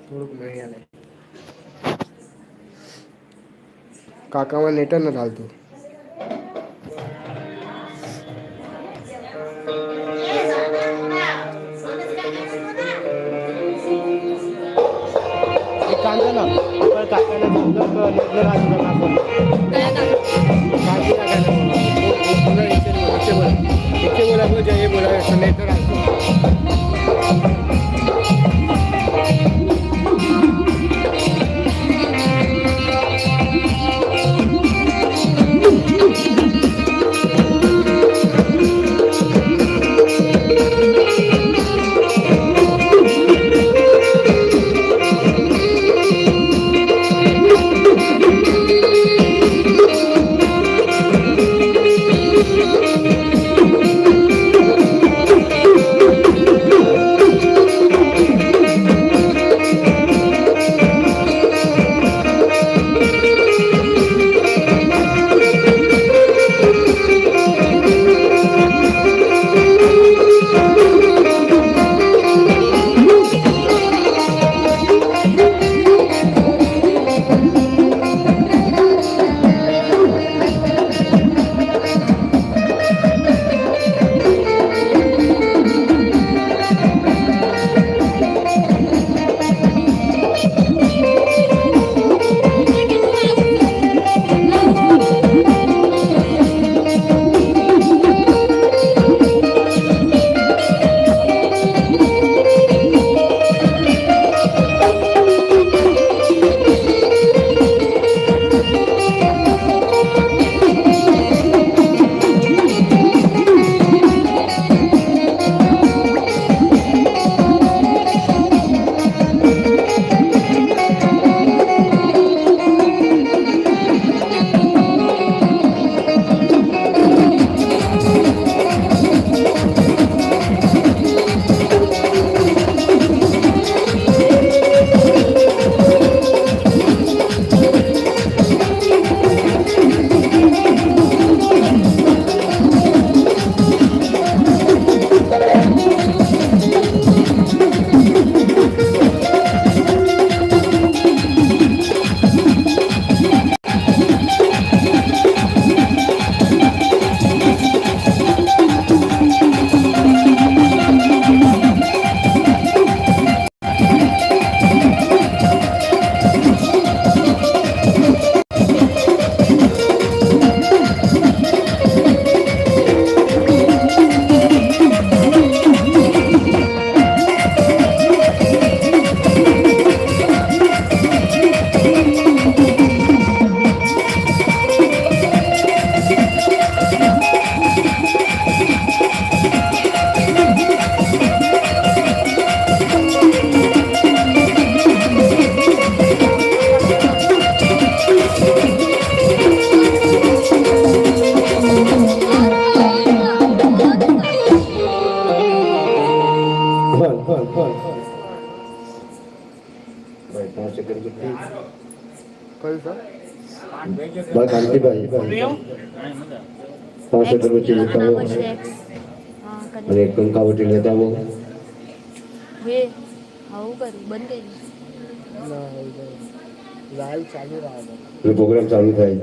થોડુંક નહીં હાલે. કાકામાં નેટ જ નથી હાલતું. એક કામ કર ને ઉપર કાકાને ફોન કર તો નેટ ન હાલતું તમારા ફોનમાં. કયા કાકી કાકાને ફોન નીચે બોલાવ્યો છે એ બોલાવે છે નેટ ન હાલતું. કાંતિભાઈ 500 રૂપિયા લેતા હો અને એક કંકાવટી લેતા હો વે આવું કર્યું બંધ કરી લાઈવ ચાલુ રહ્યો પ્રોગ્રામ ચાલુ થાય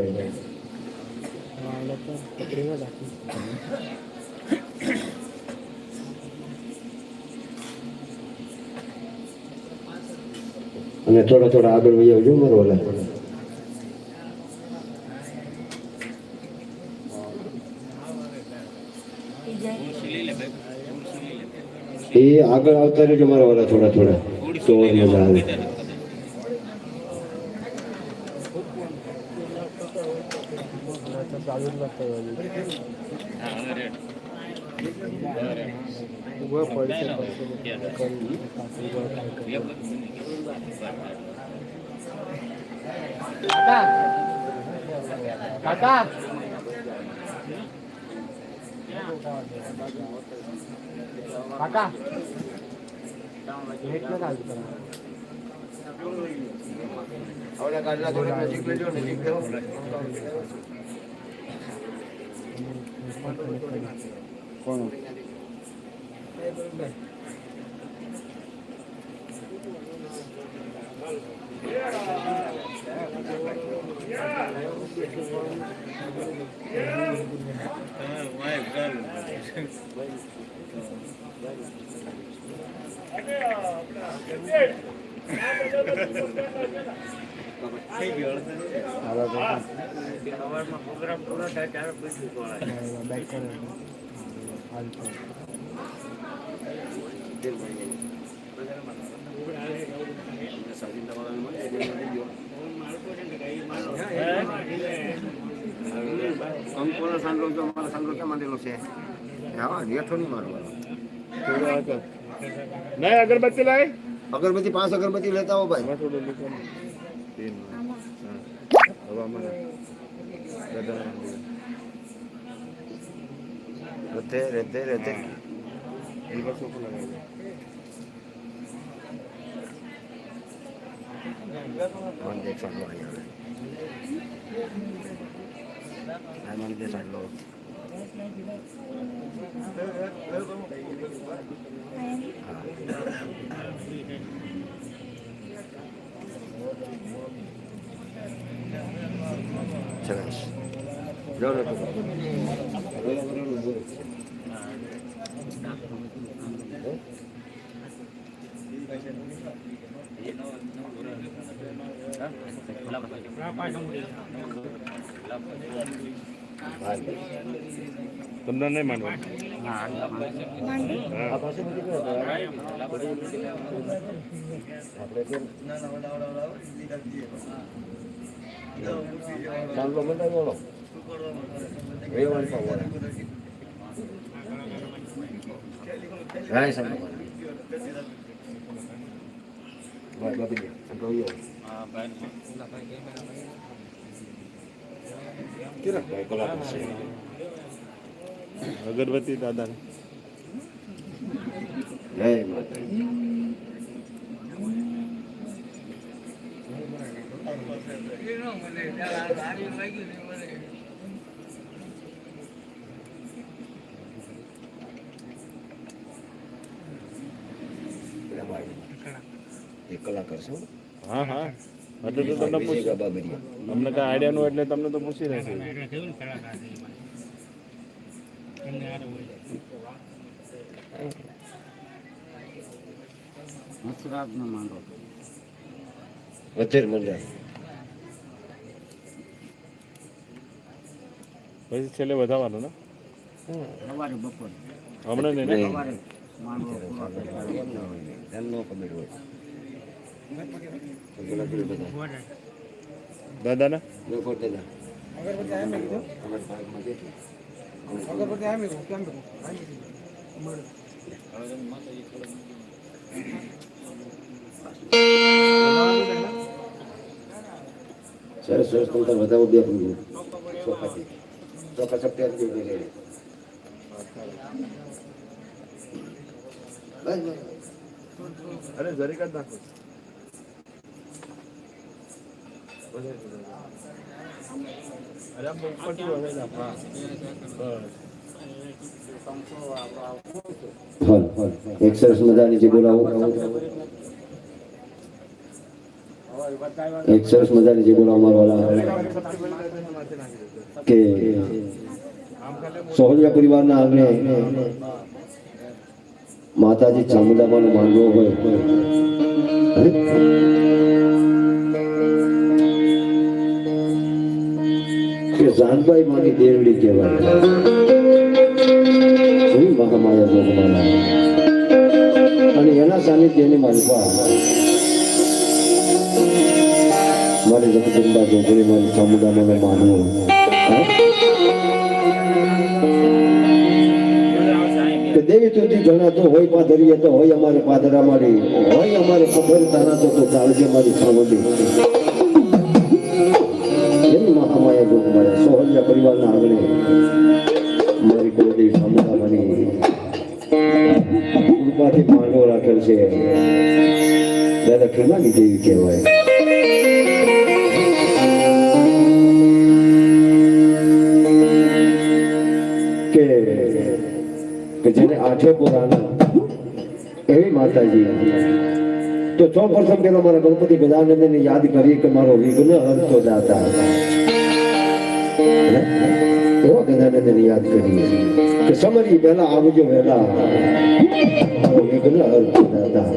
અને થોડા થોડા આગળ વહી આવજો મારો ઓલા એ આગળ આવતા રહેજો મારા ઓલા થોડા થોડા તો મજા આવે કાકા કાકા નેટ ના ચાલતું આવડા કાઢલા થોડી નજીક લેજો નજીક લેવો કોણ પ્રોગ્રામ પૂરો થાય ત્યારે પછી બેક કરે હાલ અંકોનો સાંડલો જો અમારો સાંડલો ક્યાં માંડેલો છે હા નેઠો નહીં મારવાનો નહીં અગરબત્તી લાય અગરબત્તી 5 અગરબત્તી લેતા હો ભાઈ રહેતે સરસ તમને નહીં માનવા સાંડલો મંડાઈ બોલો રાય સાંડલો ભાઈ બાપી અગરબત્તી દાદા જય માતા એક કલાકાર છો હા હા એટલે તો તમને પૂછી અમને કઈ આઈડિયા નું એટલે તમને તો પૂછી રહેશે વચ્ચે મંડળ પછી છેલ્લે વધારવાનું ને હમણાં નહીં ને દાદા ને સરસ સરસ તમે વધાવો બે ચોખાથી ચોખા સપ્તાહ અરે જરી કાઢ નાખો અરે આમ ઉપરથી હવે જ આપણા એક સરસ મજાની જે બોલાવો એક સરસ મજાની જે બોલાવો મારવાલા કે સોહલિયા પરિવારના આંગણે માતાજી ચામુંડામાનો માંડવો હોય કે જાનભાઈ માની દેવડી કહેવાય મહામાયા જોગમાયા અને એના સાનિધ્યની માલપા મારી જગદંબા જોગણી મારી ચામુંડામાનો માંડવો દેવી તુજી જણાતો હોય પાદરીએ તો હોય અમારે પાદરા મારી હોય અમારે ખબર તાનાતો તો ચાલજે મારી સાવલી એની મહામાયા જોગમાયા સોહલિયા પરિવારના આંગણે મારી ગોદી સામુદામાની કૃપાથી માંડવો રાખેલ છે દાદા ખેલાની દેવી કહેવાય કે જેને આઠે પુરાના એવી માતાજી તો સૌ પ્રથમ પેલો મારા ગણપતિ ગજાનંદને યાદ કરી કે મારો વિઘ્ન હરતો દાતા એવા ગજાનંદને યાદ કરીએ કે સમરી પહેલા આવજો વહેલા મેઘના અર્થ દાદા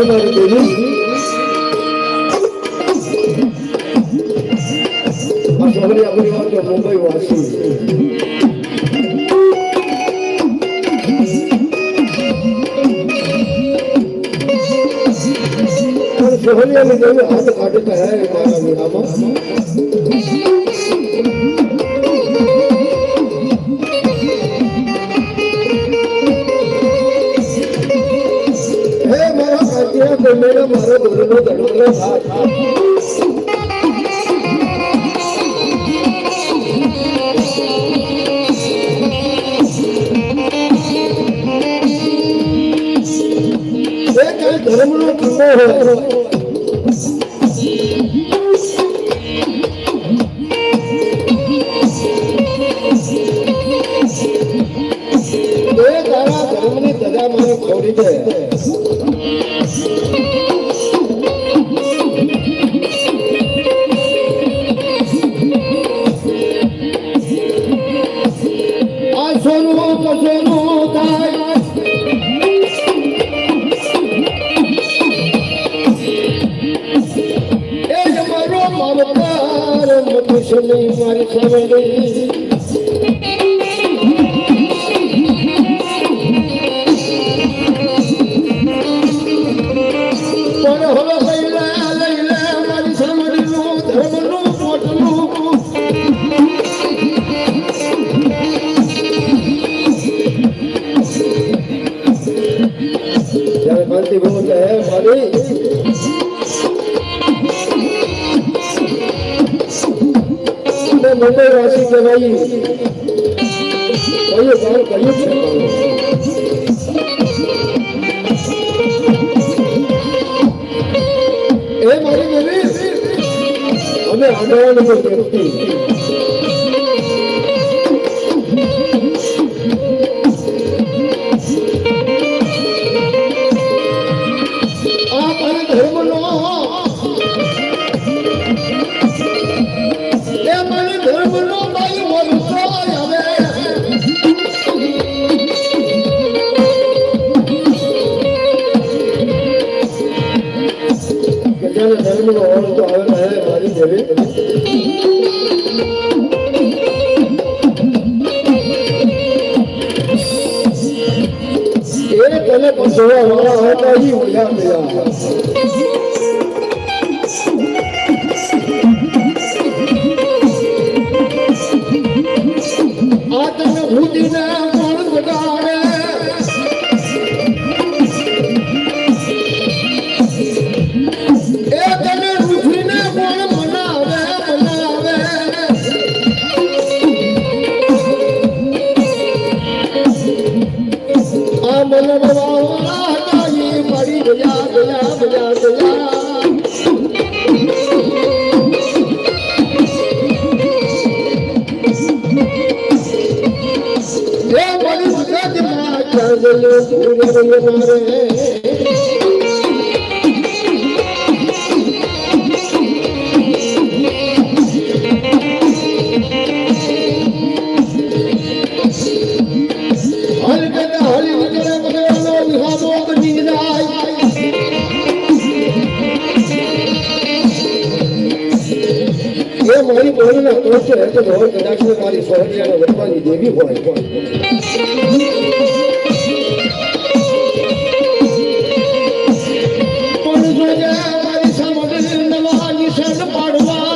મારી દેવી આ સોહરી આપણી વાત મુંબઈ વાસી સોહરિયાની દેવી હાથ કાઢતા હે મારા મીરામાં હે મારા કાતિયા કોમેરા મારો દોરનો દડોલો હાથ ધર્મનો કુંડો હોય તારા ધર્મની ધજા મને ખોડી દે આ સોનું કસોનું થાય મારી સામે मुंबई वासी के भाई कहियो गाँव कहियो ए मारी देवी हमें आंदोलन को देखती आप धर्म लो धर्म और तो आवे है मारी देवी ये तने पसवा वाला होता ही होया मेरा आतन भूति ने मन बगाड़े मन मरी गया गया गया गया ये बड़ी दिमाग मारे મારી બોલીના કોચ છે તો ધોર કદાચ મારી સોહરિયાના વટવાની દેવી હોય પણ જોજે મારી સામે નવા નિશાન પાડવા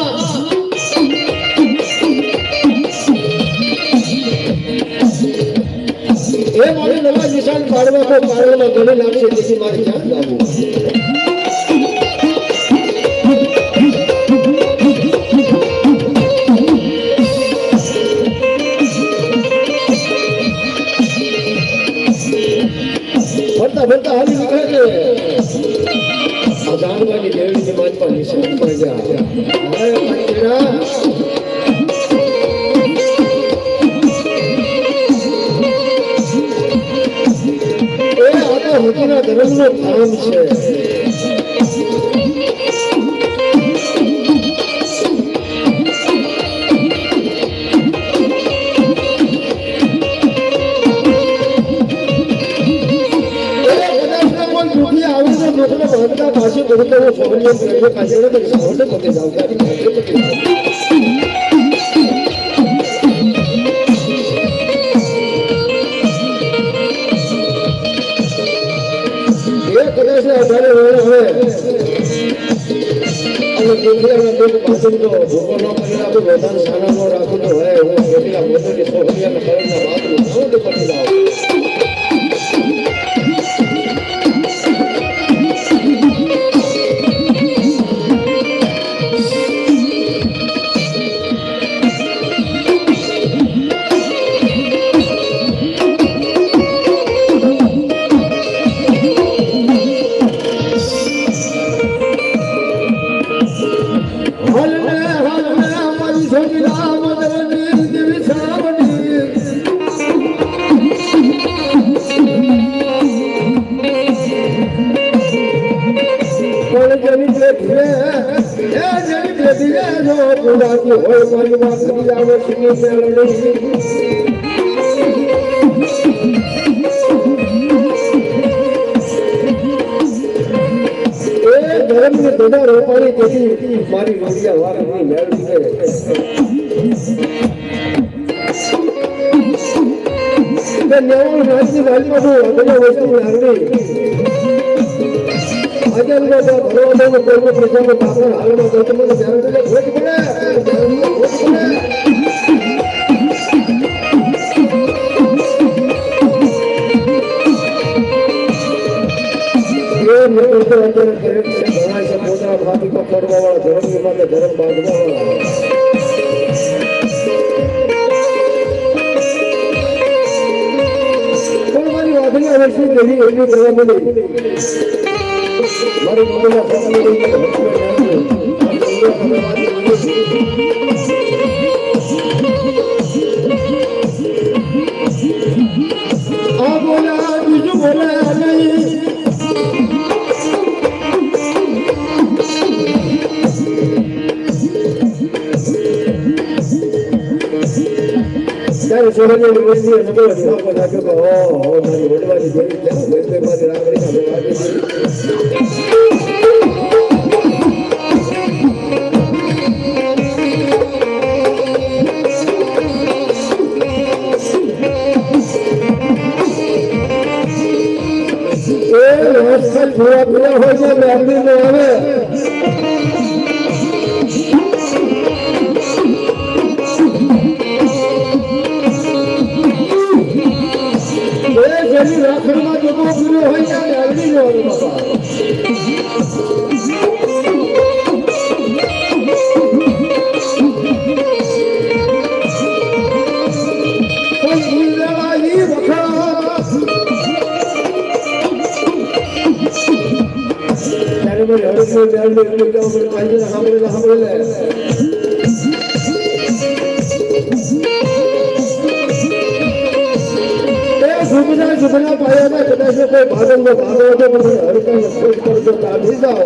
એ મારી નવા નિશાન પાડવા તો પાડવામાં ઘણી લાગશે તેથી મારે ક્યાં લાવવું भरता हाली निकले जानवानी देवी की मान पर निशान पड़ गया अरे तेरा ए आधा होतीना धर्मનો ધામ છે વાંચતા પાછી બધું તો સોહનિયમ પ્રેમે કાજે તો સોહને પકે જાવ ગાડી પકે જાવ એ કદાચ અઢારે હવે અને દુનિયાના લોકો પાછળ તો ભૂખો ન કરીને આપણે વધારે સાના ન રાખવું તો હોય હું કેટલા મોટોની સોહનિયાના કરણના વાતનું સાઉન્ડ પડી જાવ મારી રોડિયા વાળની મેળવી છે નેવું રાજની વાલીમાં બધા વસ્તુ લાગણી આજે ભરવા કોઈ પ્રસંગ પાપડ હાલમાં તો તમને ધ્યાન પડે ધર્મ બાંધવા પણ મારી વાતની વર્ષી ગઈ એવી કરવા મળી મારી મમ્મીના આ બોલા બીજું બોલા નહીં ત્યારે સોહનિયા યુનિવર્સિટીએ નબળો જવાબ નાખ્યો કે ઓહો મારી વડવાની જેવી ક્યાં હોય મારી રાગડી સાથે વાગે એ હોસ્ટેલ થોડા પેલા હોય છે મેમરી નો આવે જેની રાખડમાં જોગો પૂરો હોય ત્યારે આગળ નો આવે બાપા જુબના પાયામાં કદાચ કોઈ ભાગંગો ભાગો હતો પણ હરકત ખોજ કરજો કાઢી જાઓ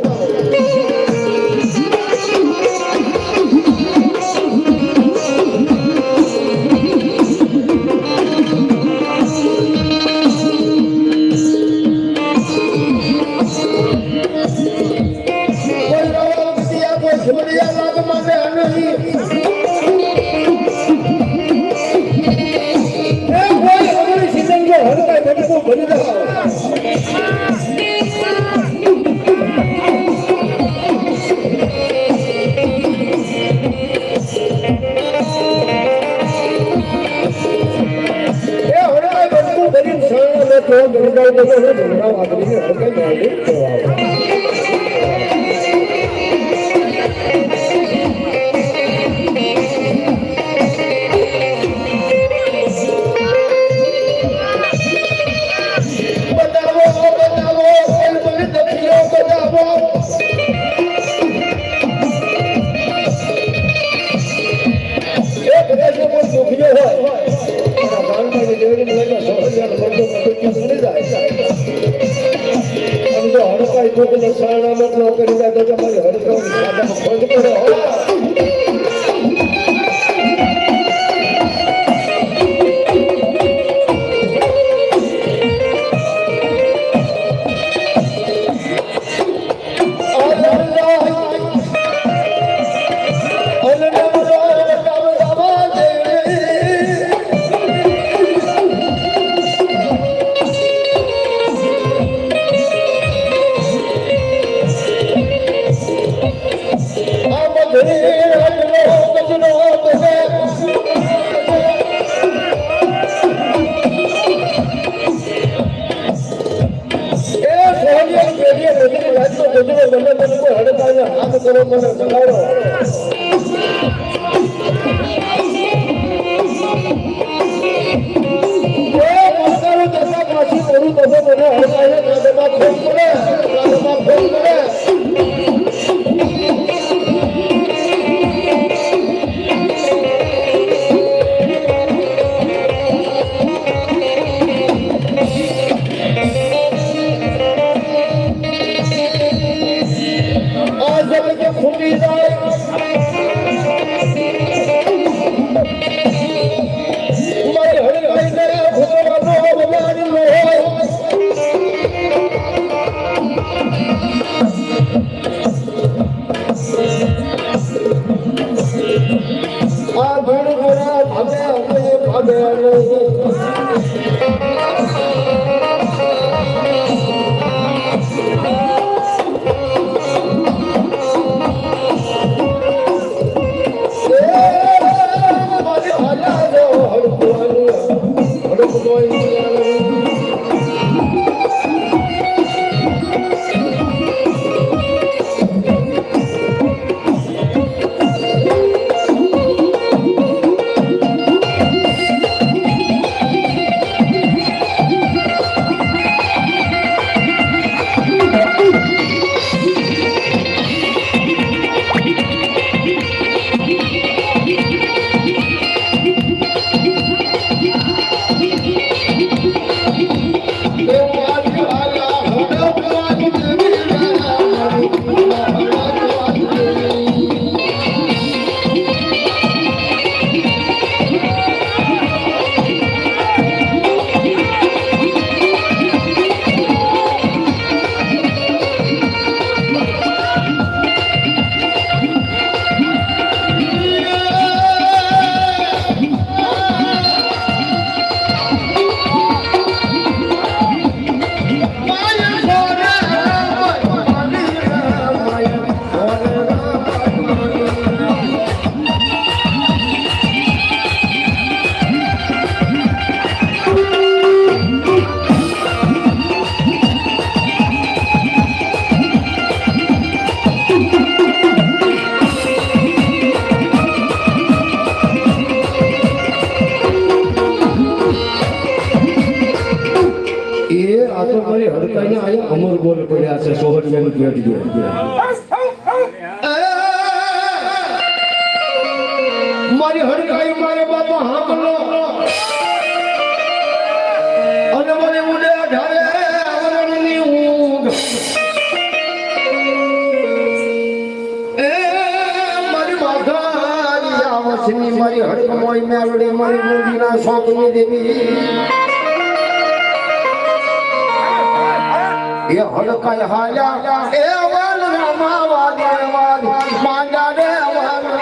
તો મારી હડકાઈને આયા અમર ગોલ પડ્યા છે સોહરિયાની પેટ જોડે મારી હડકાઈ મારે બાપા હાંકલો અને મને ઉડે ઢારે આવરણની ઊંઘ એ મારી માથાની આવસની મારી હડકમોય મેલડી મારી મૂડીના શોકની દેવી એ હડકાઈ હાલ્યા એ વન રામા વાદ માંડા રે વન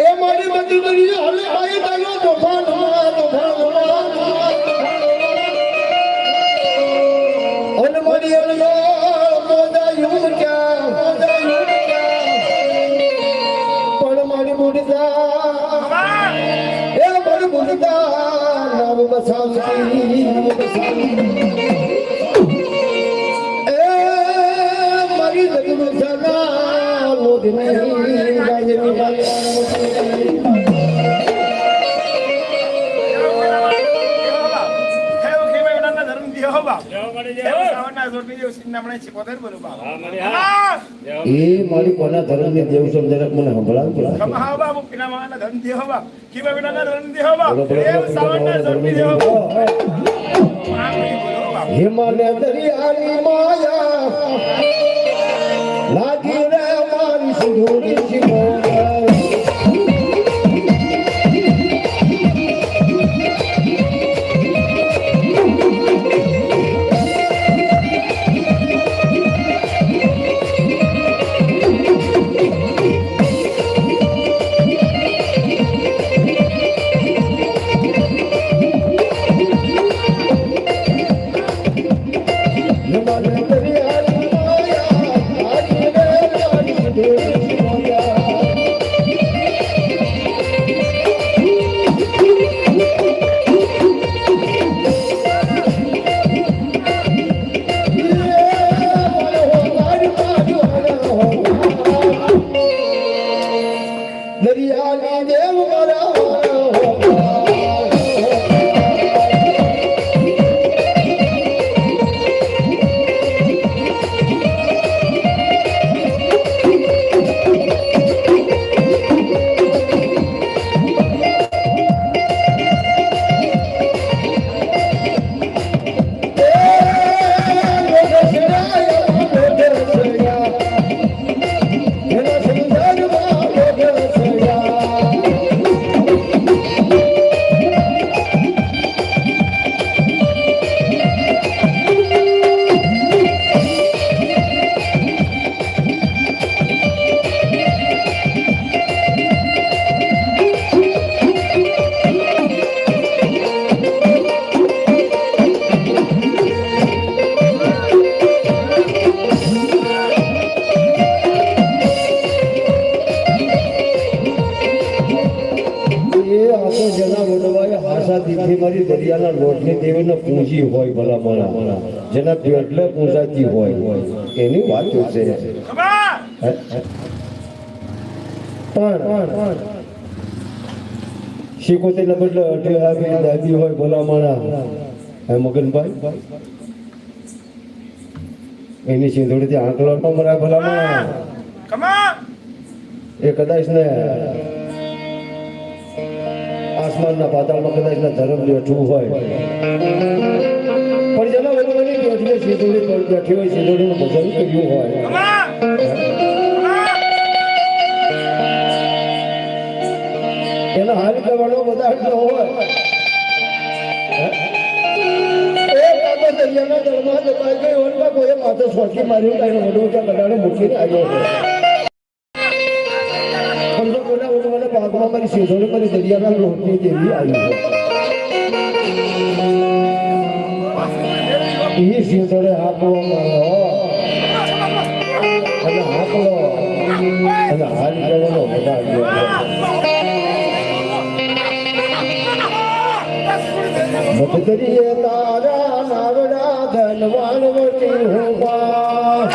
એ મારી બધી દુનિયા હલે આઈ દાયો તોફાન અન મારી અલ્લાહ મોદાયું ક્યાં પણ મારી મુર્દા એ મારી મુર્દા નામ બસાવતી એ મારી જગનું સના લોધની ગાયની એ મારી કોના ધર્મની દેવ છે જરાક મને સંભળાવજો હિમાલય દરિયાની માયા લાગી રે મારી સિંધુની શિકોયા દરિયાની દેવ મારા મારી દરિયાના લોટની દેવીને પૂંજી હોય ભલા મારા જેના પેટલે પૂંજાતી હોય એની વાત છે પણ શીખોતેના બદલે અઢી આવી દાદી હોય ભલા મારા હે મગનભાઈ એની સિંધોડીથી આંકલો ન મરાય ભલા મારા એ કદાચ ને આસમાનના પાતાળમાં કદાચ ના ધર્મ બેઠું હોય પણ જેના વડવાની બેઠી સિંધોડી પર બેઠી હોય સિંધોડીનું ભજન કર્યું હોય એનો હાલ કરવાનો બધા એટલો હોય દરિયાના જળમાં દબાઈ ગઈ હોય કોઈ માથે સ્વર્ગી માર્યું કાંઈ વડવું ત્યાં કદાડે મૂકીને આવ્યો હોય ભાગમાં મારી સિંધોડી મારી દરિયાના લોટની દેવી આવી એ સિંધોડે હાકવો મારો અને હાકલો અને હાલ કરવાનો બધા મધદરીએ તારા નાવડા ધનવાન વટી હોવા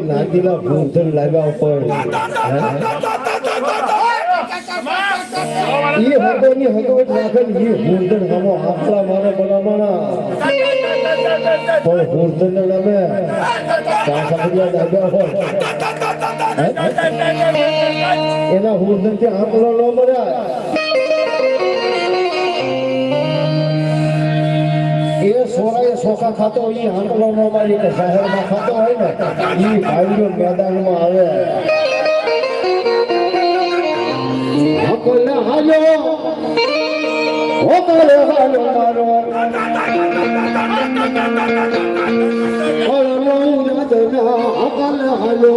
નાતીલા ભૂંધર લાગ્યા ઉપર ये हगोनी हगोट राखन ये भूंधर हमो आपला मारे बनामाना पर भूंधर ने नामे सासरिया लाग्या हो एना भूंधर के आपला नो मर्या એ સોરાએ સોખા ખાતો હોય એ હાંકલો નો મારી કે શહેરમાં ખાતો હોય ને એ ભાઈઓ મેદાનમાં આવે હકોલે હાલો હકોલે હાલો મારો હલો યાદના હકોલે હાલો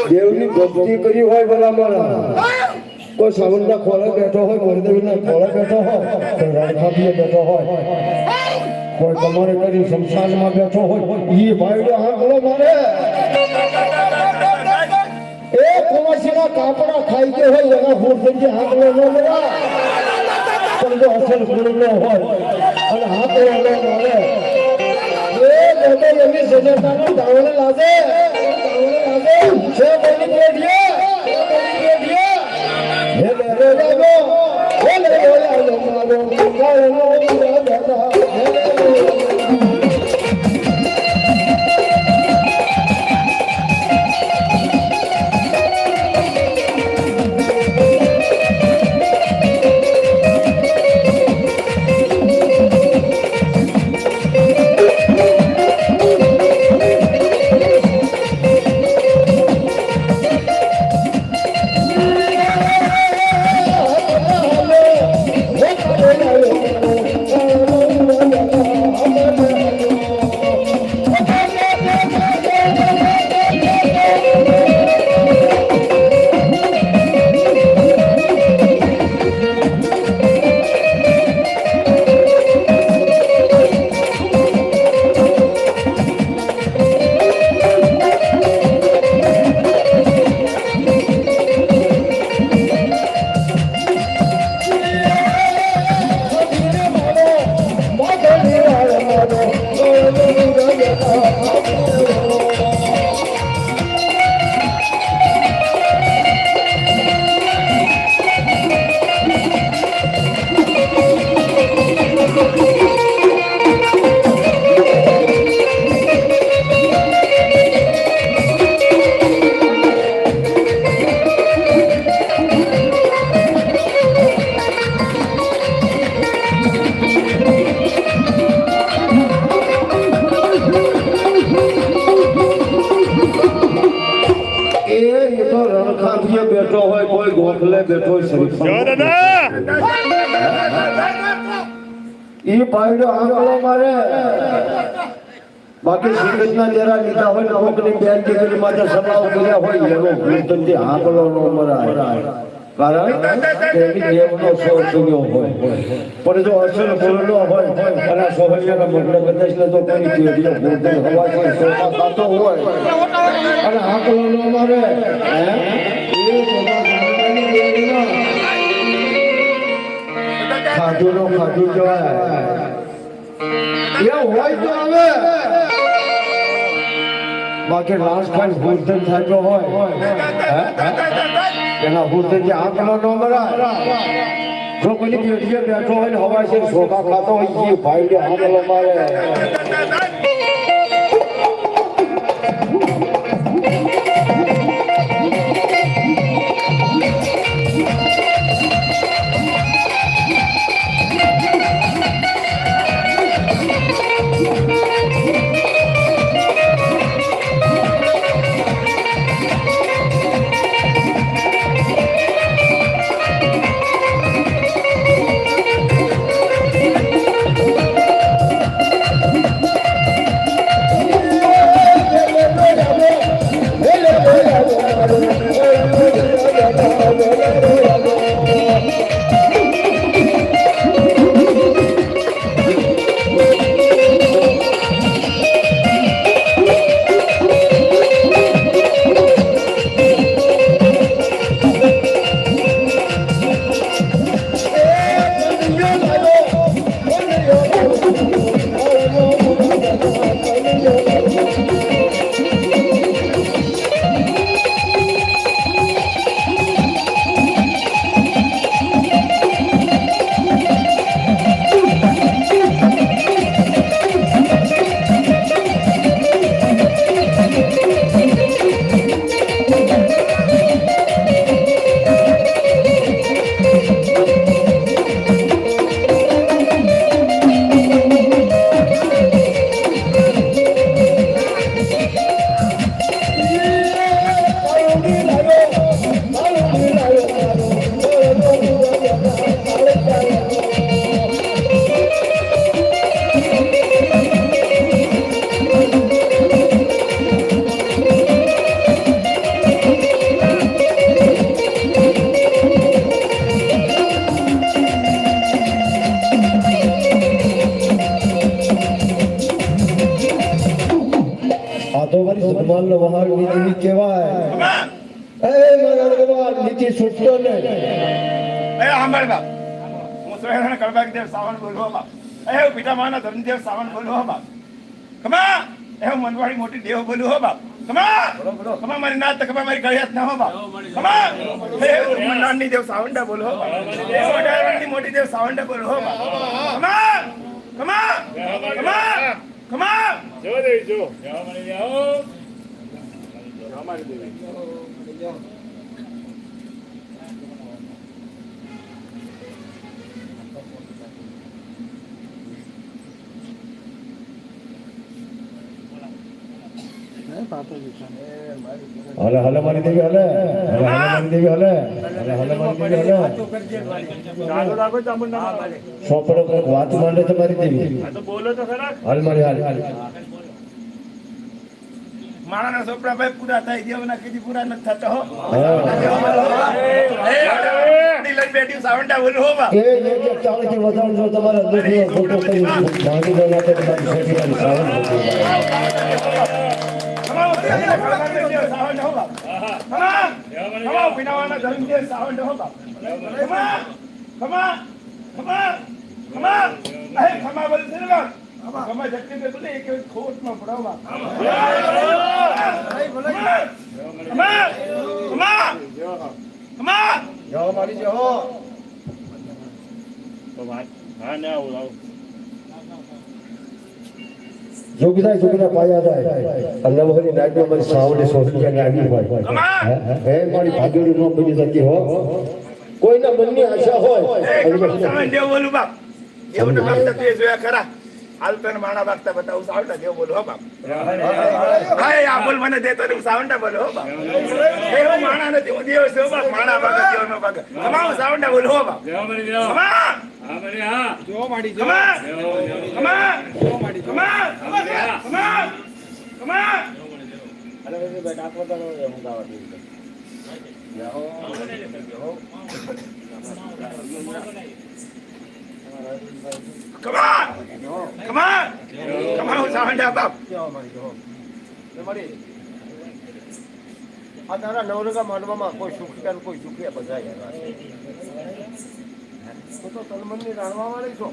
દેવની ભક્તિ કરી હોય ભલામણ કોઈ સાવંતના ખોળે બેઠો હોય મોરદેવીના ખોળે બેઠો હોય કોઈ રણખાપીએ બેઠો હોય કોઈ તમારે કરી શમશાનમાં બેઠો હોય એ ભાઈઓ હાંકલો મારે એ કુવાસીના કાપડા ખાઈ ગયો હોય એના ફૂટથી હાંકલો ન મળે પણ જો અસલ ફૂલ ન હોય અને હાંકલો ન મળે એ લોકો એમની સજ્જતાનો દાવણે લાગે છે બોલી બેઠીએ હે લે રે લાગો હે લે રે લાગો મારો કાળનો દાદા હે લે બેઠો હોય કોઈ ગોખલે બેઠો ઈ ભાઈનો આંકડો મારે બાકી શ્રીકૃષ્ણ જરા લીધા હોય લોકોની બેન દીકરી માટે સલાહ કર્યા હોય એનો ભૂતથી આંકડો નો મરાય કારણ કે એની દેવનો સોળ સુન્યો હોય પણ જો અસલ ફૂલનો હોય અને સોહરિયાના મગને બધાને તો કરી પેઢીઓ ભૂતથી હવાથી સોખા ખાતો હોય અને આંકડો નો મારે એ બધા ખાધું નો ખાધું જવાય એ હોય તો આવે બાકી લાશ ખાઈ ભૂતન થતો હોય એના ભૂતન જે આંકલો નો મરાય જો કોઈ પેટીએ બેઠો હોય ને હવા છે શોખા ખાતો હોય એ ભાઈ ને આંકલો મારે ધર્મદેવ સાવન બોલો હો બાપ ખમા એ મનવાડી મોટી દેવ બોલું હો બાપ ખમા ખમા મારી નાત ખમા મારી ગળિયાત ના હો બાપ ખમા એ મનવાડી દેવ સાવંડા બોલો હો બાપ એ મોટાની મોટી દેવ સાવંડા બોલો હો બાપ ખમા ખમા ખમા ખમા જો દેવી જો જાઓ મારી જાઓ મારી દેવી જાઓ હલે હલે મારી દેવી હલે હલે મારી દેવી હલે હલે મારી દેવી હલે સોપડો વાત માંડે તો મારી દેવી બોલો તો ખરા હાલ મારી હાલ મારા સોપડા ભાઈ પૂરા થાય દેવના કીધી પૂરા નથી થતા હો લઈ બેઠી સાવંડા બોલો હો બા એ જે ચાલે કે વધારે જો તમારા દુખી ફોટો કરી માંગી દો ના તો તમારી સેટિંગ સાવન સાવંડ હો બા ખમા ખમા વિનાવાના ધર્મદેવ સાવંડ હો બા ખમા ખમા ખમા ખમા એ ખમા બોલ છે બા ખમા જટકે દે બોલે એક ખોટ માં પડાવવા ખમા ખમા ખમા જાઓ મારી જાઓ તો વાત હા ને આવું આવું જોગીના પાયા થાય અલ્લાહ વહરી નાગનો મારી સાવડે સોફિયાને આવી હોય હે મારી ભાગ્યોડી નો બની જતી હો કોઈના મનની આશા હોય સાવન દેવ બોલું બાપ એવું તો બાપ તે જોયા ખરા હાલ તને માણા બાપતા બતાવું સાવંડા દેવ બોલો હો બાપ હાય આ બોલ મને દેતો હું સાવંડા બોલો હો બાપ એ હું માણા નથી હું દેવ છે બાપ માણા બાપ દેવ નો બાપ તમામ સાવંડા બોલો હો બાપ કમા હા મારી હા જો માડી જો કમા કમા જો માડી કમા કમા કમા અરે બેટા આપો તો હું ગાવા દઉં જાઓ Come on! Come on! Come on, સાવંડા બાપ. આ તારા નવરંગા માનવામાં કોઈ સુખી કોઈ દુખી બધા તો તલમનની રાણવા વાળી છો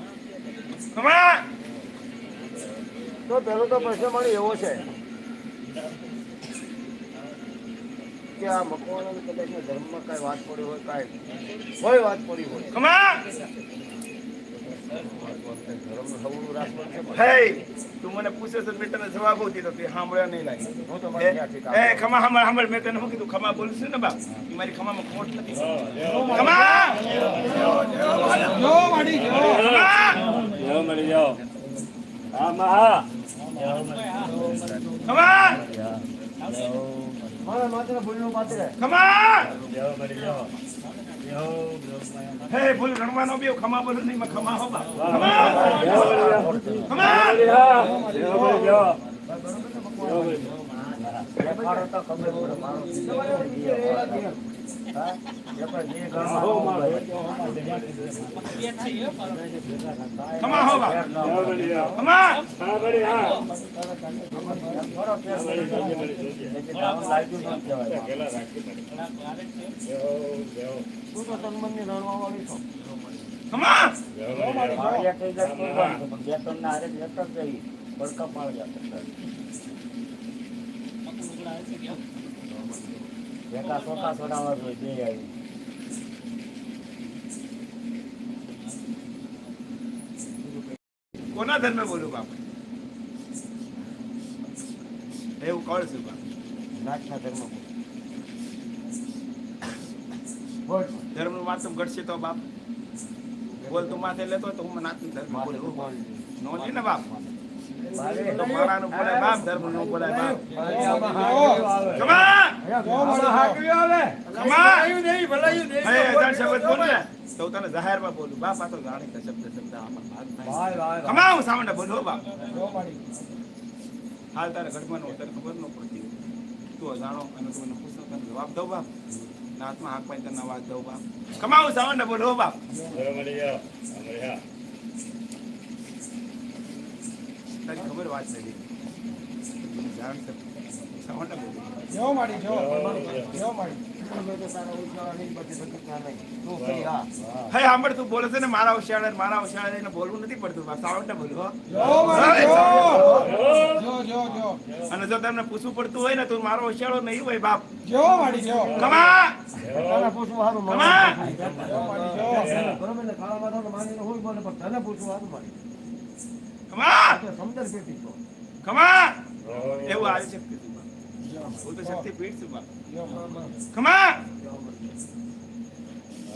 ખમા તો પેલો તો પ્રશ્ન મારે એવો છે કે આ મકવાણા કદાચ ધર્મમાં કઈ વાત પડી હોય કોઈ વાત પડી હોય ખમા ધર્મનું સવનું રાખવાનું છે હે તું મને પૂછે છે મેં તને જવાબ દીધો તે સાંભળ્યો નહીં લાગે હું તો મારી ત્યાં ઠીક એ ખમા સાંભળ મેં તને શું કીધું ખમા બોલશું ને બાપ એ મારી ખમામાં ખોટ નથી ખમા જો માડી જો ખમા ખમા મારા માત્ર ભૂલનું પાત્ર ખમા હે ભૂલ ગણવાનો બે ખમા બોલું નહીં ખમા હો બાપ ખમા ખમા મારો તો ખબર પડે મારો ખમા હો બાપ ખમા તું તો તનમનની રણવા વાળી છો ખમા કોના ધર્મે બોલું બાપ એવું કોણ છું બાપ નાચના ધર્મ ધર્મ નું માતમ ઘટશે તો બાપ બોલ તું માથે લેતો હોય તો હું નાચનું ધર્મ બોલું નો લે ને બાપ તો મારાનું બોલાય બાપ ધર્મ નું બોલાય બાપ ખમા ખમા હે અજાણ શબ્દ બોલ ને તો તને જાહેરમાં બોલું બાપ આ તો જાણે કે શબ્દ આમાં ભાગ થાય ખમા હું સામાન્ય બોલું હો બાપ હાલ તારે ઘટમાં તને ખબર ન પડતી તું જાણો અને તું મને પૂછો તને જવાબ દઉં બાપ નાથમાં હાથ પાઈ તને અવાજ દઉં બાપ ખમા હું સામાન્ય બોલું હો બાપ તારી ખબર વાત નથી જાણ છે સામાન્ય બોલું જો માડી જો માડી હે સાંભળ તું બોલે છે ને મારા હોશિયાર એને બોલવું નથી પડતું બસ સાવંડા બોલું હો જો અને જો તમને પૂછવું પડતું હોય ને તો મારો હોશિયારો નહીં હોય બાપ જો માડી જો કમા તને પૂછવું સારું કમા બરોબર ને કાળા માથાનો માનીને હોય બોલે પણ તને પૂછવું સારું મારી કમા સમદર પેટી છો કમા એવું આવી શકતું તું બાપ હું તો શક્તિ પીઠ છું બાપ કમા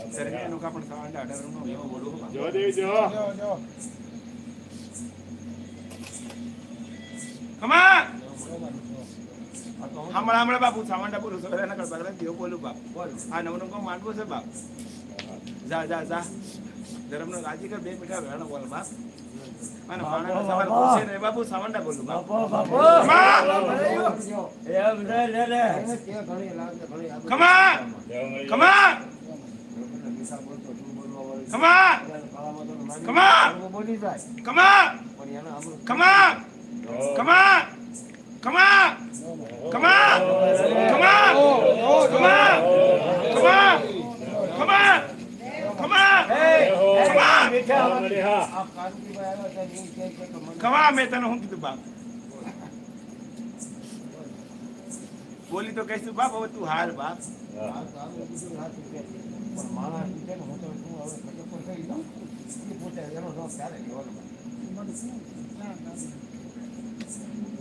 સરે એનો કા પણ સાવંડા 18 નો એવો બોલું હો બાપ જો કમા હમણાં બાપુ સાવંડા બોલું સરે ના કર બગડા દેવ બોલું બાપ આ નવનું કો માંડવો છે બાપ જા ધર્મનો રાજી કર બે મીઠા વેણો બોલ બાપ અને પાણાનો સવાલ પૂછે ને બાપુ સાવંડા બોલું બાપ કમા કમા કમા કમા બોલી જાય કમા પણ એના આમનું કમા કમા કમા કમા કમા કમા કમા કમા કમા કમા મેં તને શું કીધું બાપ બોલી તો કહીશું બાપ હવે તું હાર બાપ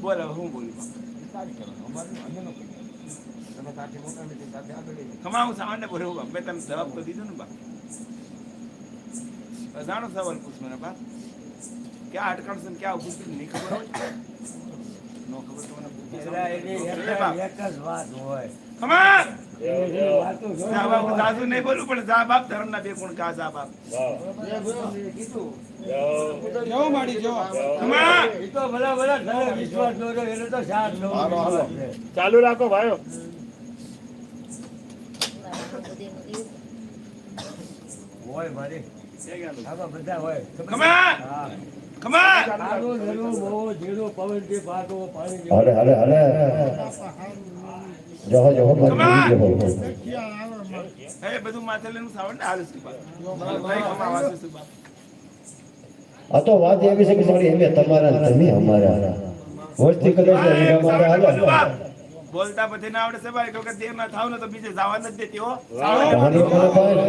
બોલ હવે હું બોલું ખમા હું સામાન્ય બોલું બાપ મેં તને જવાબ તો દીધો ને બાપ જાણો સવાલ પૂછ મને બાપ ક્યાં અટકણ છે ક્યાં ઉભું છે નહીં ખબર હોય નો ખબર તો મને ખમા જા બાપ દાદુ નહીં બોલું પણ જા બાપ ધર્મ ના બે ગુણ કા જા બાપ જો માડી જો ખમા ચાલુ રાખો ભાઈઓ હોય મારી બધા હોય ખમા ખમા તારો ઝેરો મોવો ઝેરો પવન જે ભાગો પાણી જે હાલે હાલે હાલે જહો જહો એ બધું માથે લઈને સાવણ હાલ સુપા ભાઈ ખમા વાસે સુપા આ તો વાત એવી છે કે મારી એમે તમારા તમે અમારા વસ્તી કદાચ એના માટે હાલે બોલતા પછી ના આવડે સભાઈ તો કે દેર ના થાવ ને તો બીજે જવા નથી દેતી હો કહાની કોને ભાઈ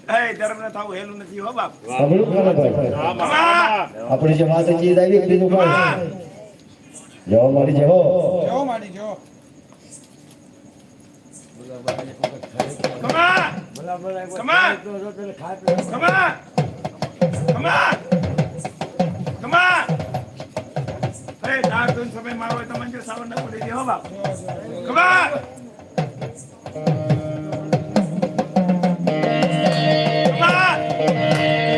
એ ધર્મ ના થાવ હેલું નથી હો બાપ સાંભળું કોને ભાઈ આપણે જે વાત ચીજ આવી બીજું કાંઈ જવો મારી જવો ખમા ભલા ભલા એક ખમા! તો જો તને ખાય ખમા ખમા ખમા એ તાર તું સમય મારો હોય તો મંજૂર સાવન ના પડી દે હો બાપ ખમા ખમા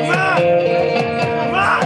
ખમા ખમા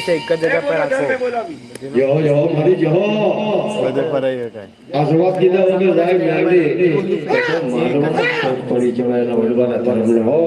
હંમેશા એક જ જગ્યા પર રાખો. જો મારી જો બધે ભરાઈ શકાય. આ જવાબ દીધા વગર સાહેબ લાવડી મારો પડી જવાયેલા વડવાના ધર્મને હો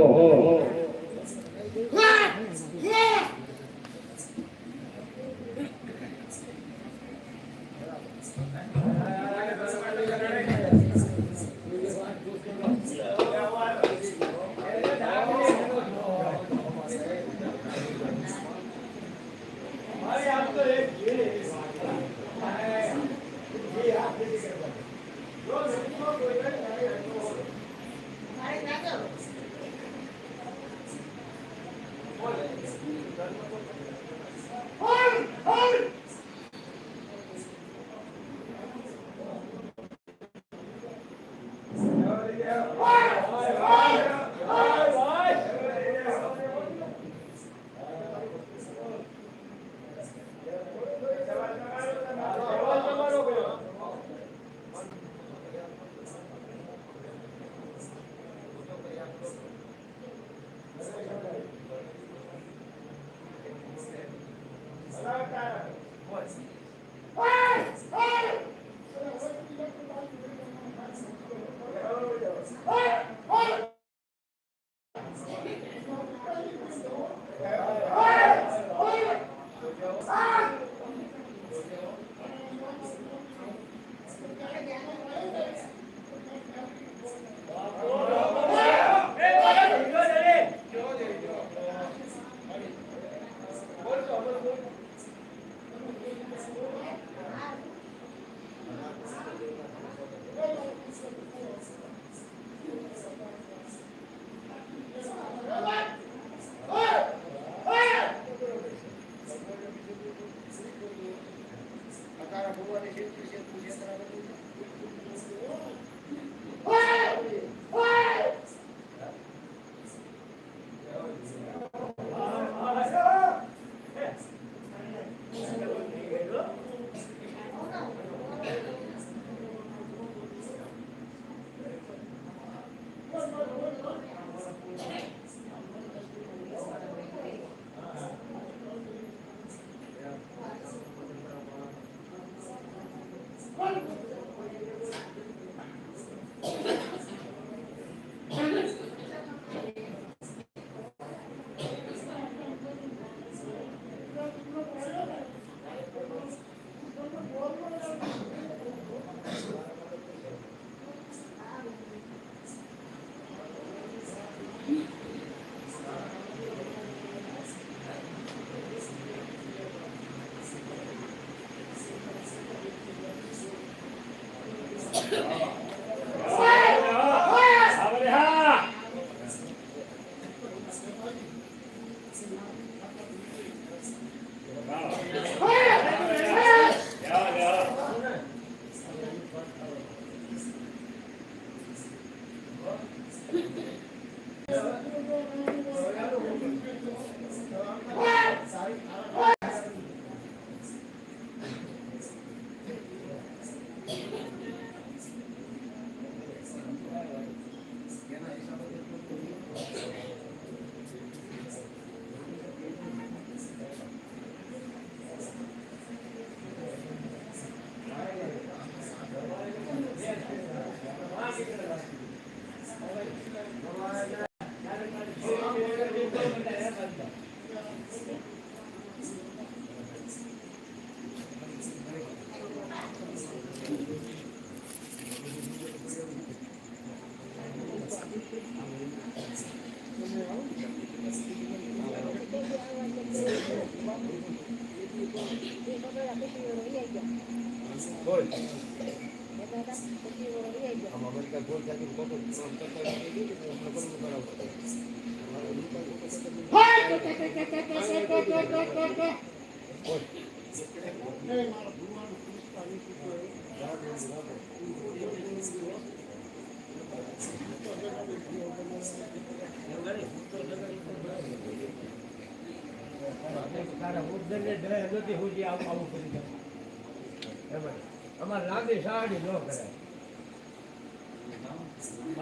અમારે લાંબી સાડી ન કરાય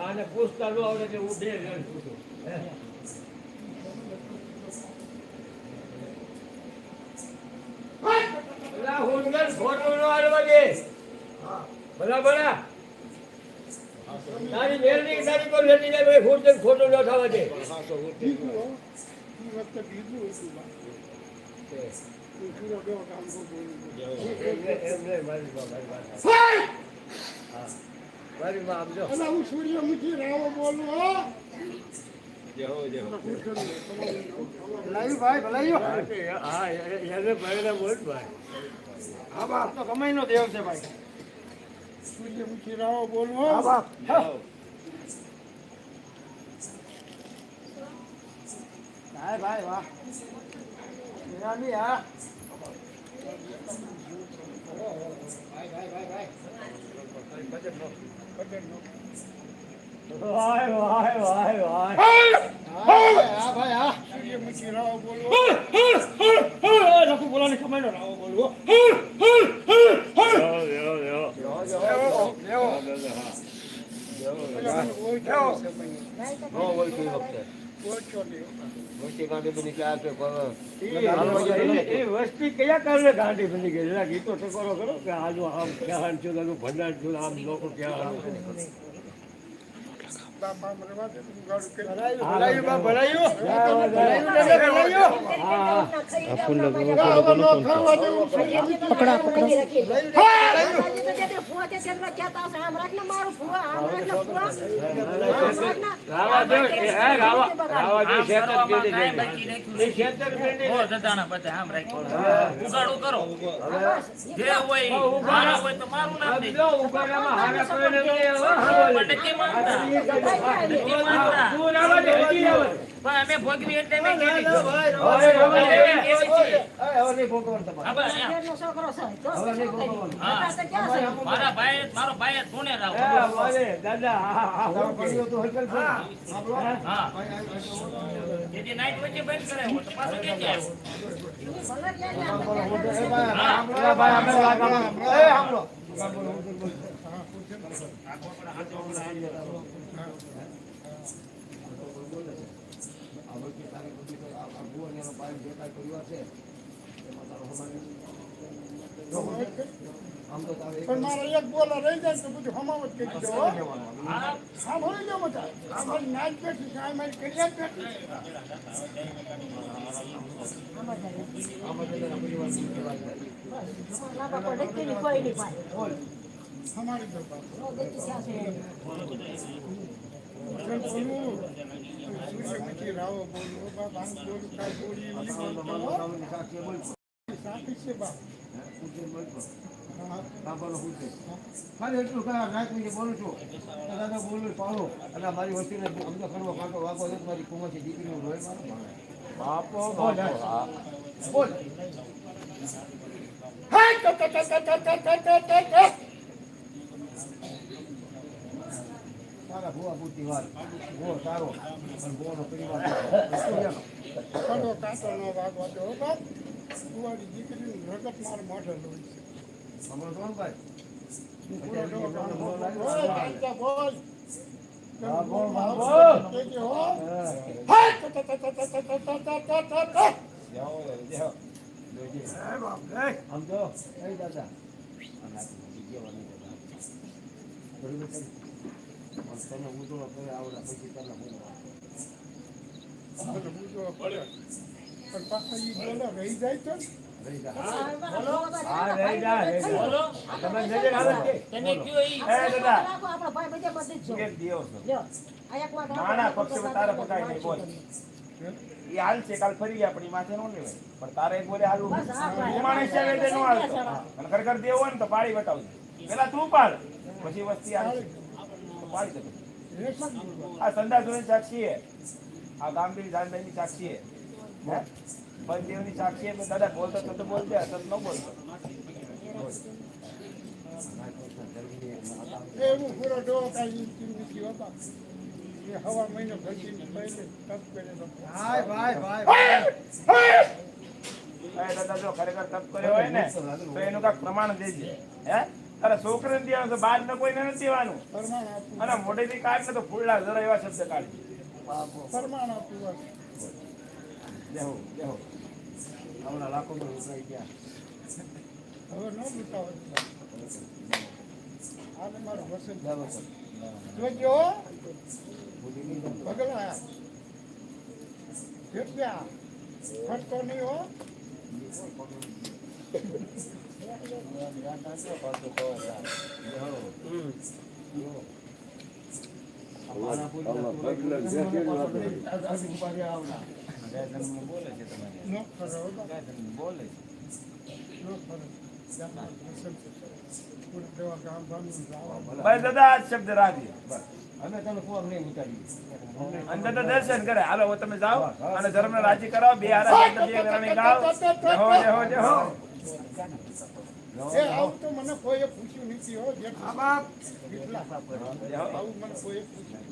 આને પૂછતા ન આવડે કે હું બે જણ પૂછું ઉંદર ખોટું ન હાલવા દે. ભલા ભલા તારી મેલની તારી કોઈ લેતી જાય ભાઈ ખોટું ખોટું ન થવા દે. મારી માં આપજો. હું સૂર્યમુખી રાવો બોલું હો. ભલાયું ભાઈ ભલાયું. હા એને પહેલા બોલ ભાઈ. હા બાપ તો કમાઈ નો દેવ છે ભાઈ. સૂર્યમુખી રાવો બોલું હો. હા બાપ. ભાઈ ભાઈ વાહ. નિરામી હા. વાહ વાહ વાહ વાહ. હા ભાઈ હા. સૂર્યમુખી રાવો બોલું હો. લખું બોલાને કમાઈ નો રાવો બોલું હો. વસ્તી કયા કારણે ગાંધી બની ગઈ? એના ગીતો ટકોરો કરો કે આજુ આમ ક્યાં છું આનું ભંડાર છું આમ લોકો ક્યાં ભલાયું બા ભલાયું. અમે ભોગવી એટલે મેં કીધી મારો ભાઈ પુણે રાવ દાદા જેથી નાઈટ વચ્ચે બંધ કરે તો પાછો ક્યાંથી આવ્યો? પણ મારે એક બોલા રહી જાય તો બધું હમાવત કરી દો. સાંભળી દો બધા. અમારી નાચ બેઠી છે, અમારી કરિયાત બેઠી છે. અમારી દો સૂર્યમુખી રાવો બોલું બાબા બોલું કાંઈ બોલી સાચી છે બાપ. ખાલી એટલું કયા રાત બોલું છું દાદા બોલું પાડો અને મારી વસ્તીને અમદો કરવા કાંટો વાગો મારી કુમારી દીકરીનું રોય બાપો બોલ સારા ભૂવા બુદ્ધિ વાર ભૂવો સારો પણ ભૂવાનો પરિવાર કડો કાંટો ન વાગવા દો બાપ. કુંવારી દીકરીનું રગત મારે મોઢે લોહી છે. હમણાં કોણ ભાઈ પૂરો ડો કાંટો બોલ. કાંટા બોલ. હા, બોલ, બોલ. કેજે હો. આમ તો કઈ દાદા તને ઉજળો કરે આવડા પછી તને પણ પાછા ઈ બોલો રહી જાય તો ને. તમે નજર આવે છે તને કયો ઈ નાના પક્ષી તારે પકાય નહીં બોલ. એ હાલ છે કાલ ફરી ગયા પણ ઈ માથે નો લેવાય. પણ તારે એક બોલે હાલવું માણસ છે એટલે નો હાલતો. અને ખરેખર દેવો હોય ને તો પાડી બતાવજો. પેલા તું પાડ પછી વસ્તી હાલશે તો પાડી દે. આ સંધા જોઈને સાક્ષી હે. આ ગામડી જાનદાઈની સાક્ષી હે. પંચદેવની સાક્ષી હે. દાદા બોલતો તો બોલતે હશે ન બોલતો. એવું પૂરો ડો કાંઈ નથી હોતા. એ હવા મહિનો ઘસીને પહેલે તપ કરે તો. દાદા જો ખરેખર તપ કર્યો હોય ને તો એનું કાંઈક પ્રમાણ દેજે. હે તારા છોકરાને દેવાનું છે, બહાર ને કોઈને નથી દેવાનું. પરમાણ આપવું. અને મોઢેથી કાઢ ને તો ફૂલડા જરા એવા શબ્દ કાઢી. પરમાણ આપવું હોય. દેહો દેહો હમણાં લાખો માં ઉતરાઈ ગયા હવે ન લૂંટાવો. આને મારો વસંત જોજો પગલા કેટલા ફરતો નહીં હો. ભાઈ દાદા આ શબ્દ રાખીએ અમે તને ફોન નહીં ઉતારી અંદર તો દર્શન કરે. હાલો હવે તમે જાઓ અને ધર્મને રાજી કરાવો. બે હારા શબ્દ બે ઘરાણી ગાઓ. જય હો જય હો જય હો. એ આવું તો મને કોઈએ પૂછ્યું નથી હો. કેટલા આવું મને કોઈએ પૂછ્યું.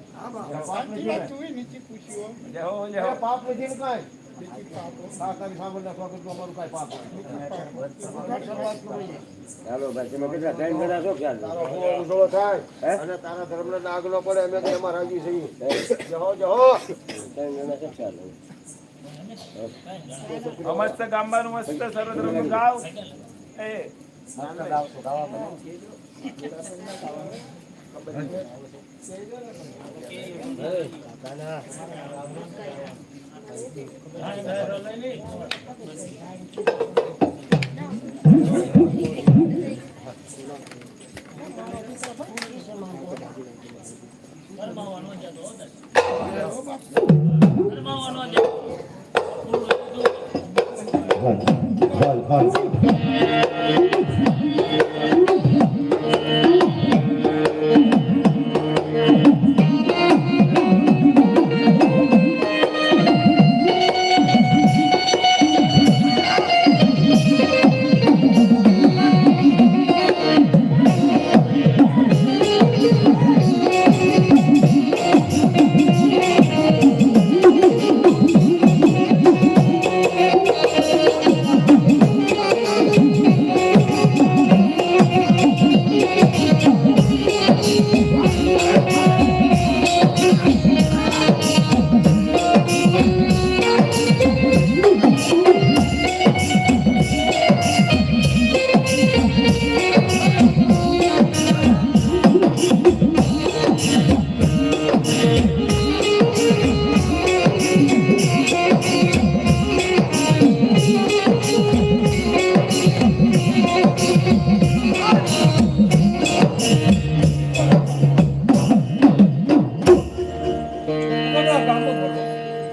તું નીચે પૂછ્યું જય હો જય હો. પાપ નથી ને કાંઈ નીચે પાપો. તારી સાંભળના સ્વાગતમાં અમારું કાંઈ પાપ નથી. ચાલો ભાઈ તમે કેટલા ટાઈમ ગણા છો ખ્યાલ તારો ફોન ઉજળો થાય અને તારા ધર્મને નાગ ન પડે અમે તો એમાં રાજી છીએ. જહો જહો ટાઈમ ગણા છો ખ્યાલ મસ્ત ગામવાનું મસ્ત સર્વધર્મ ગાવ. એ ફરમાવાનો જતો હતો.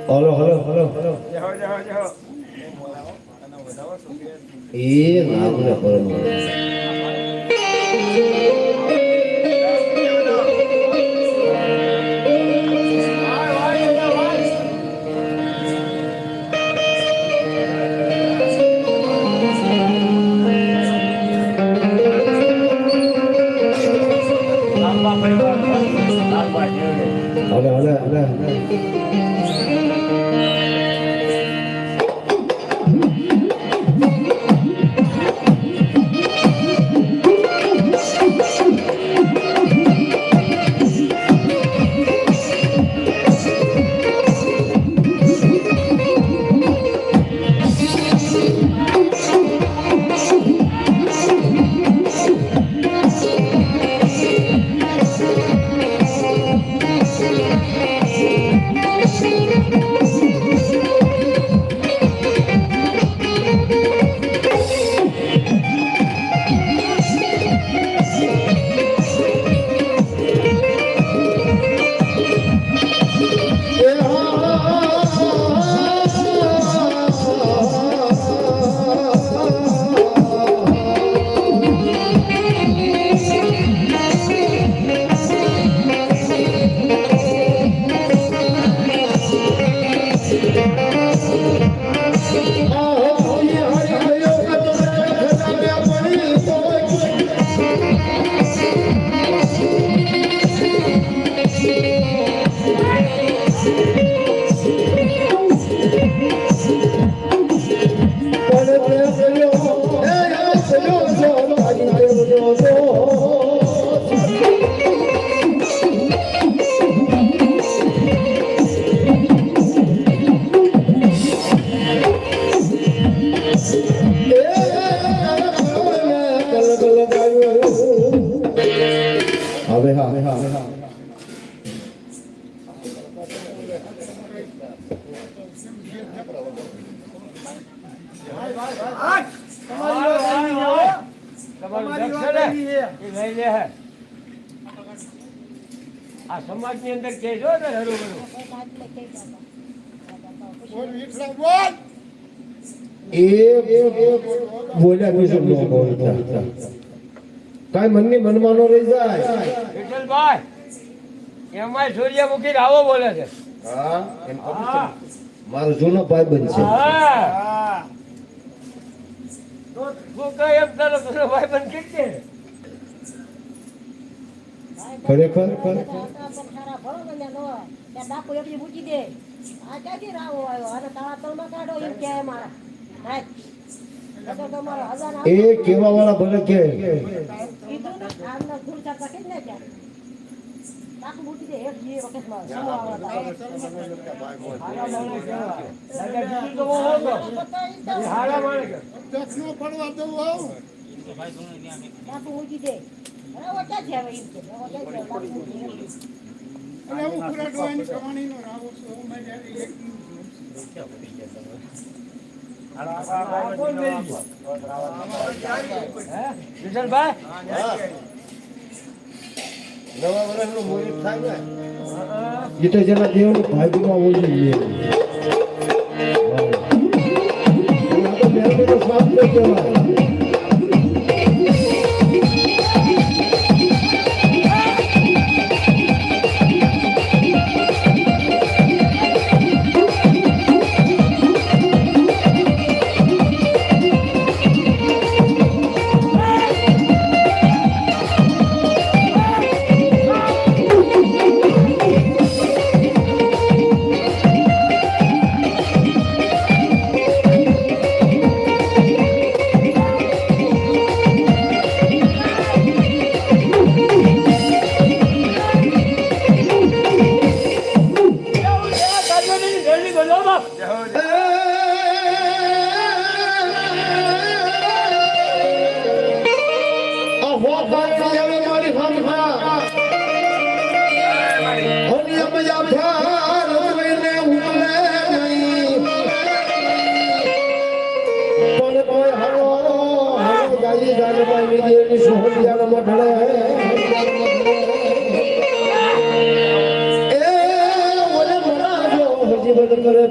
હલો હલો હલો જય હો જય હો જય હો. એ નાગને પરમ હલે તમારું લક્ષ્ય ને એ લઈ લે હે. આ સમાજની અંદર કે જો ને હરું ભરું. બોલ વિઠલા બોલ. બોલ્યા બીજું ન બોલતા કાંઈ મનની મનમાનો રહી જાય. વિઠ્ઠલભાઈ, એમાંય સૂર્યમુખી રાવો બોલે છે. હા હા. મારો જૂનો ભાઈબંધ છે. હા. તો તું કહે એમ તારો જૂનો ભાઈબંધ કે છે? ખરેખર એ કેવા વાળા ભલે કે દાદા બીજું તો બહુ હોતો. એ હારા માણસ છે. દક્ષનો પડવા દઉં આવું. અને હું પૂરા ડોહાની કમાણીનો રાવો છું. હું મારી હારી એક આ કોણ મેરી ગયું? હે? વિઠ્ઠલભાઈ? નવા વર્ષનું મુહૂર્ત થાય ને હા. એ તો જેના દેવની ભાગમાં હોય છે. સ્વાદ નહીં કહેવાય. જલ્દી બોલો બાપ.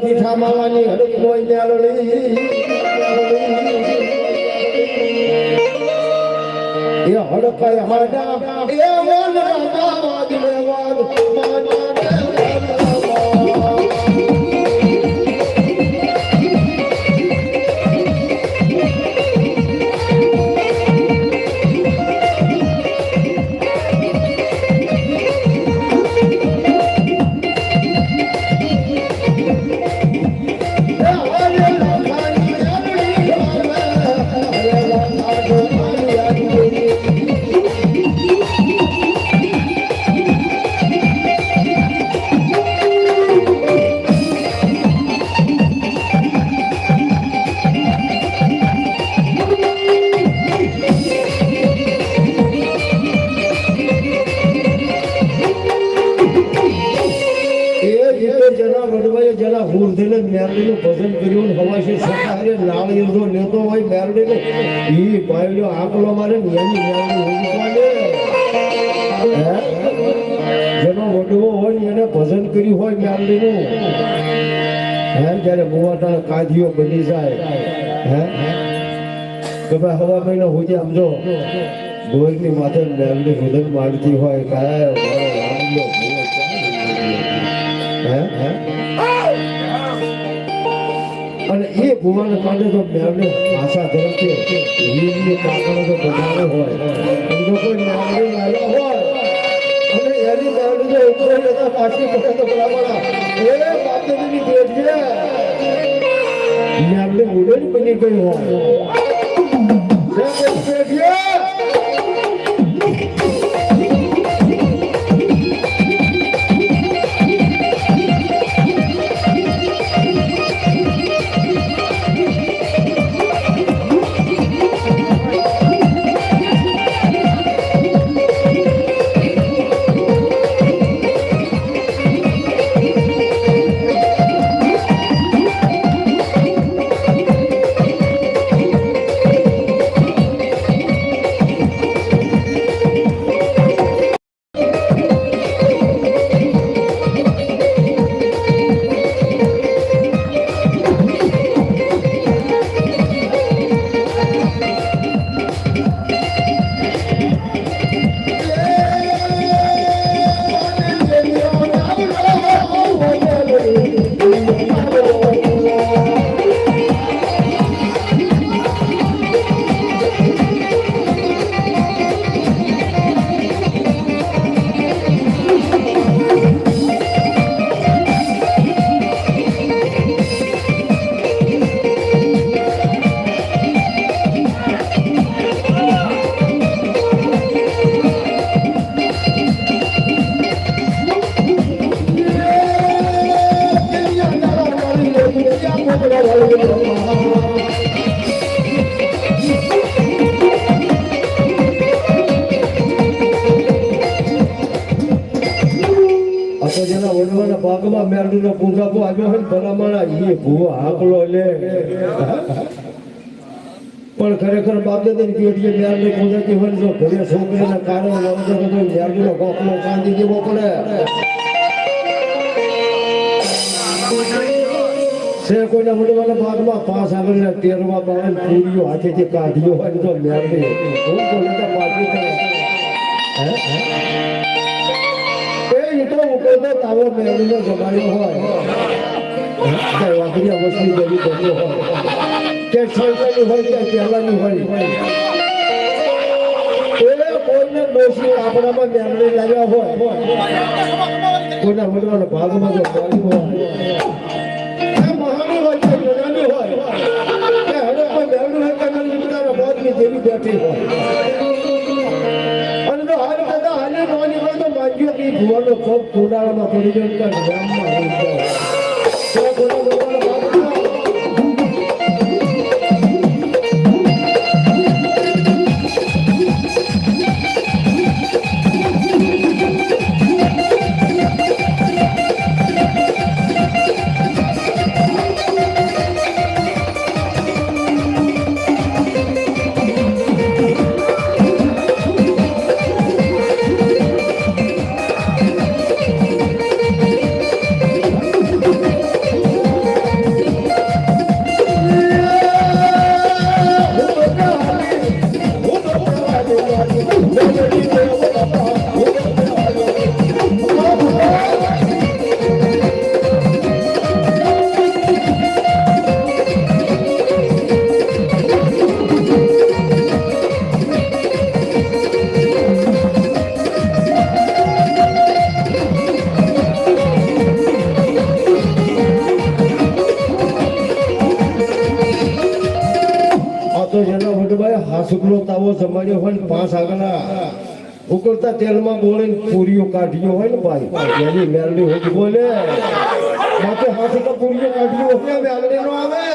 પીઠા માવાની હરી કોઈ એ હડકાય હાડા એ વન રામાવાદ લેવાદ ભજન કર્યું હવાશી સકારે લાલ યુદ્ધો લેતો હોય મેરડીને ઈ ભાઈઓ આંકલો મારે ન્યાની જેનો વડવો હોય એને ભજન કર્યું હોય મેરડીનું હે જ્યારે મુવાટા કાઢીઓ બની જાય હે કે ભાઈ હવા મહિનો હોય સમજો ગોળની માથે મેરડી ભજન માંગતી હોય કાય હે હે અને એ ભુવન કાઢે તો મેરડે આશા ધરતી હીરની કાકડો તો બનાવે હોય જો કોઈ મેરડી લાવ્યો હોય અને એની મેરડી જો ઉપર લેતા પાછી પડે તો બરાબર એ બાપની ભેટ છે મેરડી ઉડેલી બની ગઈ હોય જેના વડવાના ભાગમાં મેરડીનો પૂજાપો આવ્યો હોય ને ભલામણા એ ભૂવો હાકલો લે પણ ખરેખર બાપ દાદાની પેઢીએ મેરડી પૂજાતી હોય જો ઘરે છોકરીના કારણે વળતો બધો મેરડીનો ગોખલો ચાંદી દેવો પડે છે કોઈના વડવાના ભાગમાં પાંચ આગળના તેરવા બાવન પૂરીઓ હાથેથી કાઢ્યો હોય તો મેરડી હું બોલે તો પાછી થાય તો ઉકેલો તાવો મેળવીને જમાડ્યો હોય કે વાઘરિયા વસ્તી જેવી બન્યો હોય કે છોકરાની હોય કે પહેલાની હોય એ કોઈને દોષી આપણામાં મેળવી લાવ્યા હોય કોઈના વડવાના ભાગમાં જો ચાલી હોય એ મહાની હોય કે નાની હોય કે હવે કોઈ મેળવી હોય કે લીમડાના બોધની જેવી બેઠી હોય ભુવાનો પગ કુંડાળામાં પડી ગયો ગામમાં આવી જાય હાસુકલો તાવો જમાડ્યો હોય ને પાંચ આગળના ઉકળતા તેલમાં બોળીને પૂરીઓ કાઢ્યો હોય ને ભાઈ એની મેરડી હોય બોલે માથે હાથી તો પૂરીઓ કાઢ્યો હોય મેરડી નો આવે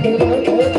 Thank you.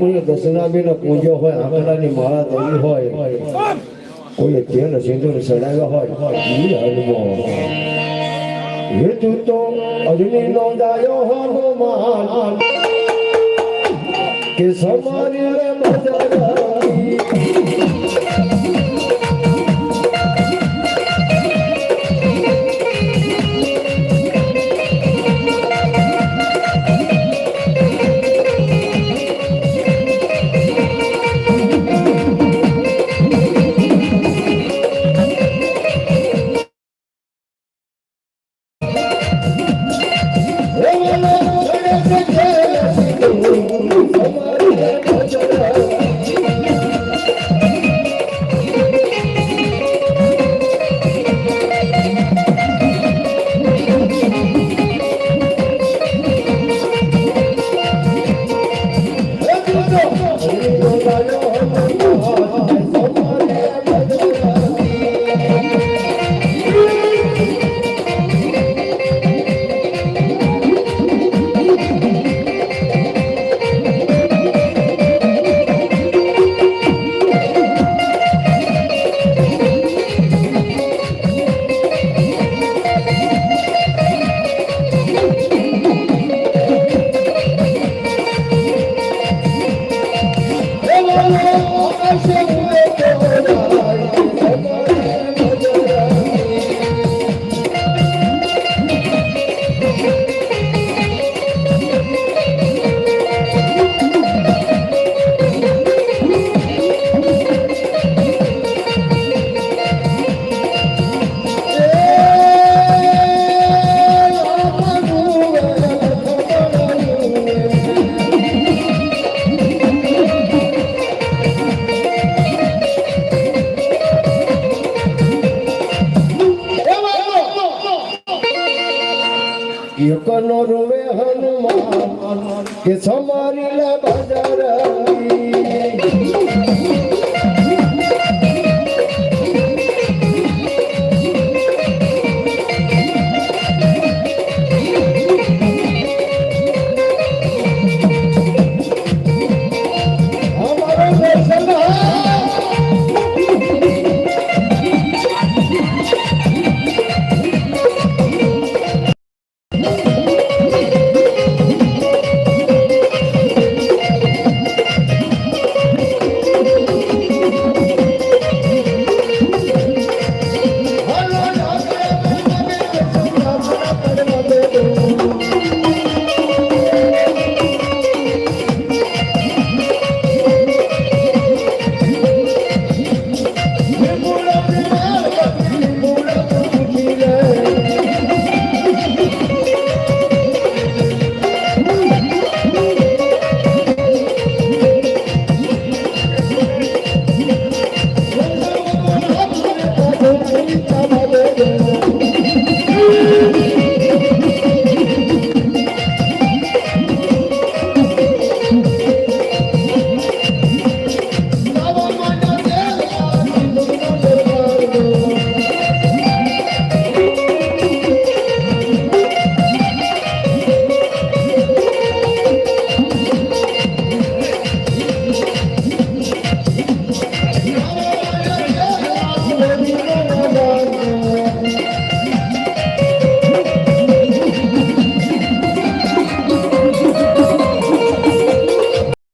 કોઈએ દશનાબીને પૂજ્યો હોય આંકડાની માળા ધરી હોય કોઈએ તેલ સિંદૂર ચડાવ્યા હોય ઈ હનુમાન હેતુ તો અગ્નિ નોંધાયો હનુમાન કે સમારી રે મજારી એકનો રૂવે હનુમાન કે સમ